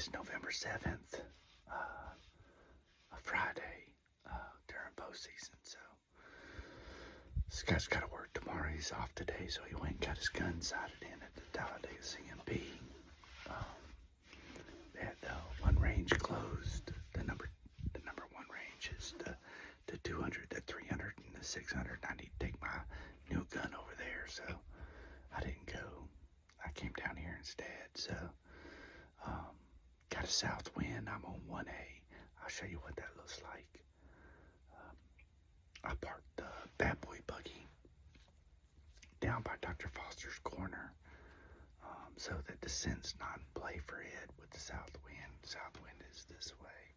is November 7th, a Friday during postseason. So this guy's got to work tomorrow. He's off today, so he went and got his gun sighted in at the Talladega CMP. They had one range closed. The number one range is the 200, the 300, and the 600. I need to take my new gun over there, so I didn't go. I came down here instead. So got a south wind. I'm on 1A. I'll show you what that looks like. I parked the Bad Boy buggy down by Dr. Foster's corner, so that the scent's not in play for it with the south wind. South wind is this way.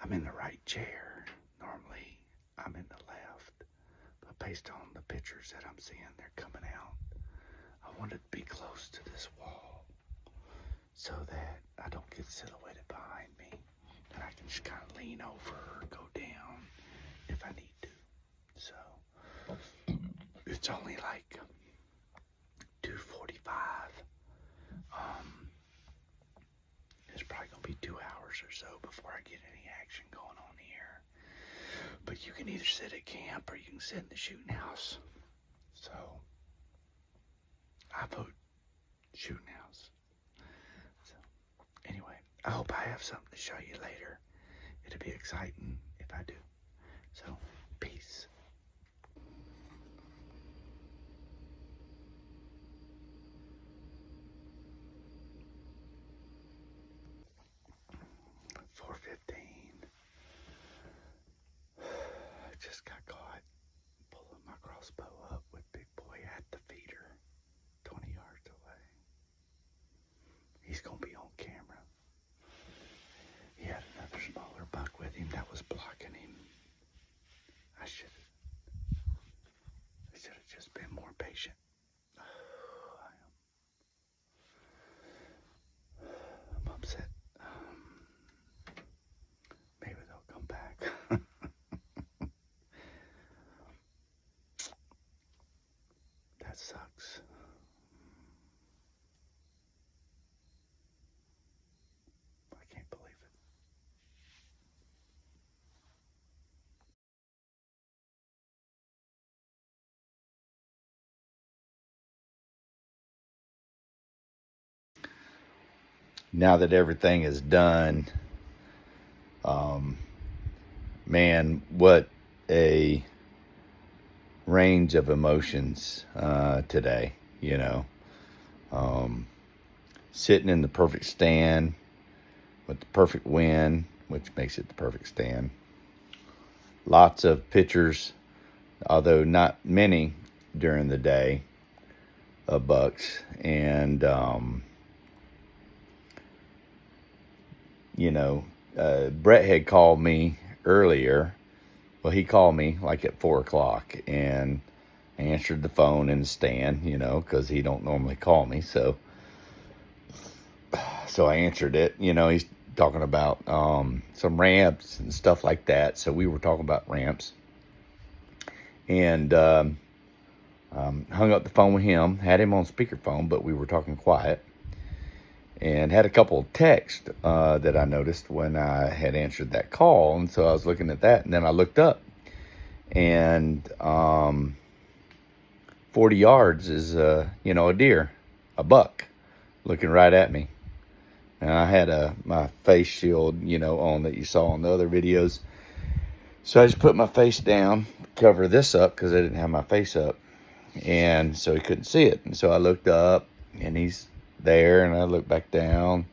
I'm in the right chair. Normally, I'm in the left, but based on the pictures that I'm seeing, they're coming out. I wanted to be close to this wall so that I don't get silhouetted behind me, and I can just kind of lean over or go down if I need to. So it's only like 2:45. It's probably gonna be 2 hours or so before I get any action going on here. But you can either sit at camp or you can sit in the shooting house. So I vote shooting house. So anyway, I hope I have something to show you later. It'll be exciting if I do. So peace. I just got caught pulling my crossbow up with Big Boy at the feeder, 20 yards away. He's gonna be on camera. He had another smaller buck with him that was blocking him. I should have just been more patient. I'm upset. Maybe they'll come back. That sucks. I can't believe it. Now that everything is done, man, what a range of emotions today, sitting in the perfect stand with the perfect wind, which makes it the perfect stand. Lots of pictures, although not many during the day, of bucks. And Brett had called me earlier. Well, he called me like at 4 o'clock, and I answered the phone in the stand, because he don't normally call me. So I answered it. He's talking about some ramps and stuff like that. So we were talking about ramps, and hung up the phone with him. Had him on speakerphone, but we were talking quiet. And had a couple of texts that I noticed when I had answered that call. And so I was looking at that, and then I looked up. And 40 yards is, a deer, a buck, looking right at me. And I had my face shield, on that you saw on the other videos. So I just put my face down, cover this up, because I didn't have my face up. And so he couldn't see it. And so I looked up, and he's there, and I look back down.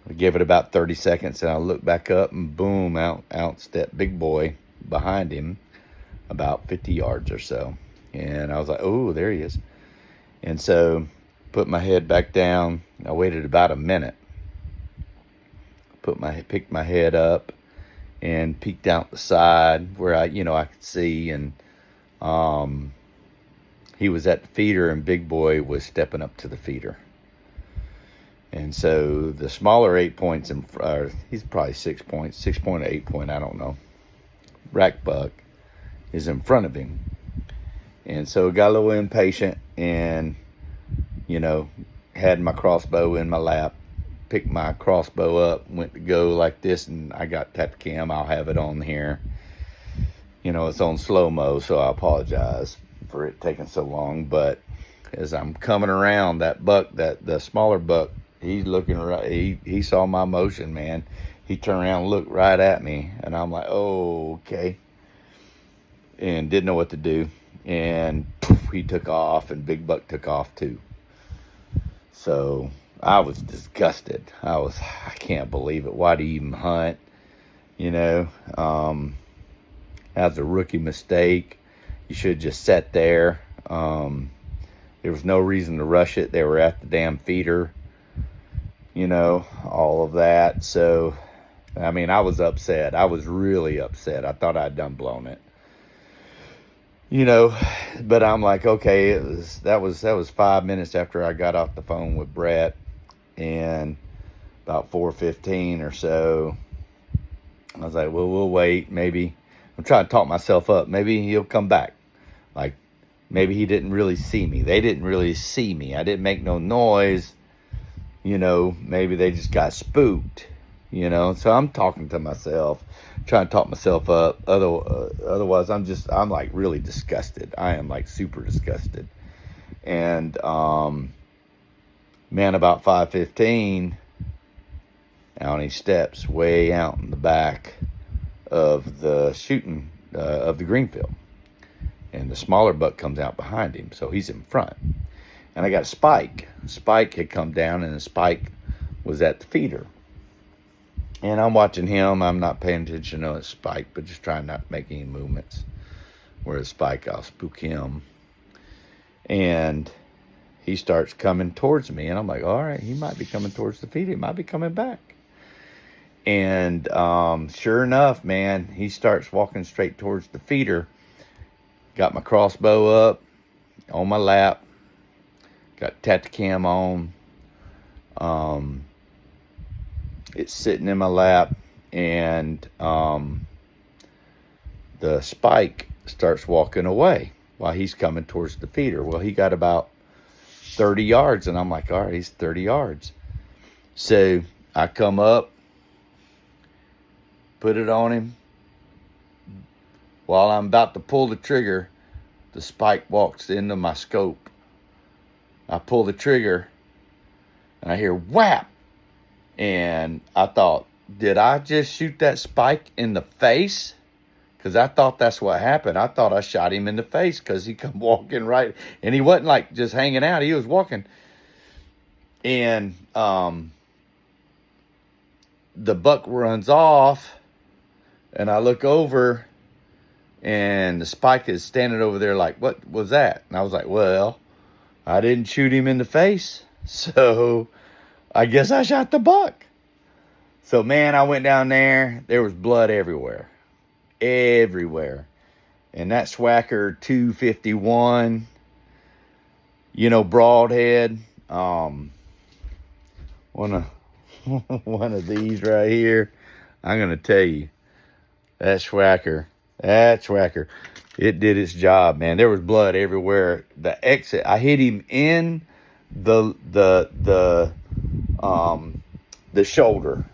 I give it about 30 seconds, and I look back up, and boom, out stepped Big Boy behind him, about 50 yards or so. And I was like, oh, there he is. And so put my head back down. I waited about a minute. Picked my head up and peeked out the side where I could see, and he was at the feeder, and Big Boy was stepping up to the feeder. And so the smaller 8 points, he's probably 6 points, 6 point or 8 point, I don't know, rack buck is in front of him. And so got a little impatient, and, had my crossbow in my lap, picked my crossbow up, went to go like this, and I got tapped cam. I'll have it on here. You know, it's on slow-mo, so I apologize for it taking so long. But as I'm coming around, that buck, the smaller buck, he's looking right. He saw my motion, man. He turned around and looked right at me, and I'm like, oh, okay. And didn't know what to do. And poof, he took off, and big buck took off too. So I was disgusted. I can't believe it. Why do you even hunt? You know, that was a rookie mistake. You should have just sat there. There was no reason to rush it. They were at the damn feeder, you know, all of that. So, I mean, I was upset. I was really upset. I thought I'd done blown it, you know, but I'm like, okay, that was 5 minutes after I got off the phone with Brett, and about 4:15 or so, I was like, well, we'll wait. Maybe I'm trying to talk myself up. Maybe he'll come back. Like, maybe he didn't really see me. They didn't really see me. I didn't make no noise. You know, maybe they just got spooked, you know. So I'm talking to myself, trying to talk myself up. Otherwise, I'm like really disgusted. I am like super disgusted. And, man, about 5:15, out he steps way out in the back of the shooting, of the green field. And the smaller buck comes out behind him, so he's in front. And I got a spike. Spike had come down, and the spike was at the feeder. And I'm watching him. I'm not paying attention to his spike, but just trying not to make any movements. Where the spike, I'll spook him. And he starts coming towards me, and I'm like, all right, he might be coming towards the feeder. He might be coming back. And sure enough, man, he starts walking straight towards the feeder. Got my crossbow up on my lap. Got Tacticam on. It's sitting in my lap, and the spike starts walking away while he's coming towards the feeder. Well, he got about 30 yards, and I'm like, all right, he's 30 yards. So I come up, put it on him. While I'm about to pull the trigger, the spike walks into my scope. I pull the trigger, and I hear whap. And I thought, did I just shoot that spike in the face? Because I thought that's what happened. I thought I shot him in the face because he come walking right. And he wasn't like just hanging out. He was walking. And the buck runs off. And I look over, and the spike is standing over there like, what was that? And I was like, well, I didn't shoot him in the face, so I guess I shot the buck. So, man, I went down there. There was blood everywhere. Everywhere. And that swhacker 251, you know, broadhead. One of these right here, I'm going to tell you. That swhacker, it did its job, man. There was blood everywhere. The exit, I hit him in the shoulder,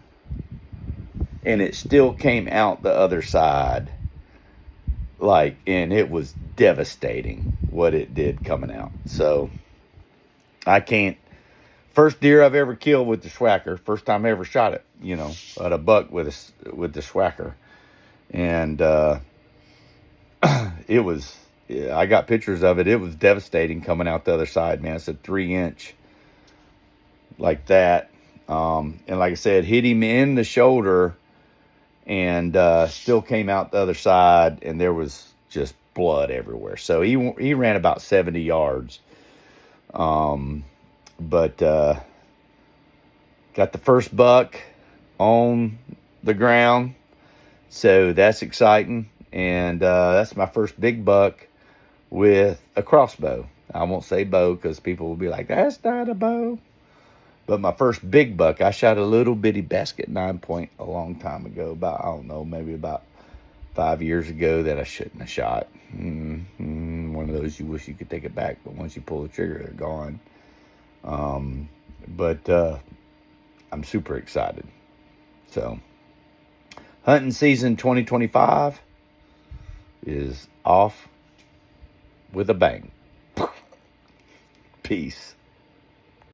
and it still came out the other side. Like, and it was devastating what it did coming out. So I can't. First deer I've ever killed with the swhacker. First time I ever shot it, you know, at a buck with the swhacker. And it was, I got pictures of it. It was devastating coming out the other side, man. It's a 3-inch like that. And like I said, hit him in the shoulder, and still came out the other side, and there was just blood everywhere. So he ran about 70 yards. But got the first buck on the ground. So that's exciting, and that's my first big buck with a crossbow. I won't say bow because people will be like, that's not a bow. But my first big buck, I shot a little bitty basket 9-point a long time ago, about, I don't know, maybe about 5 years ago that I shouldn't have shot. One of those you wish you could take it back, but once you pull the trigger, they're gone. But I'm super excited. So, hunting season 2025 is off with a bang. Peace.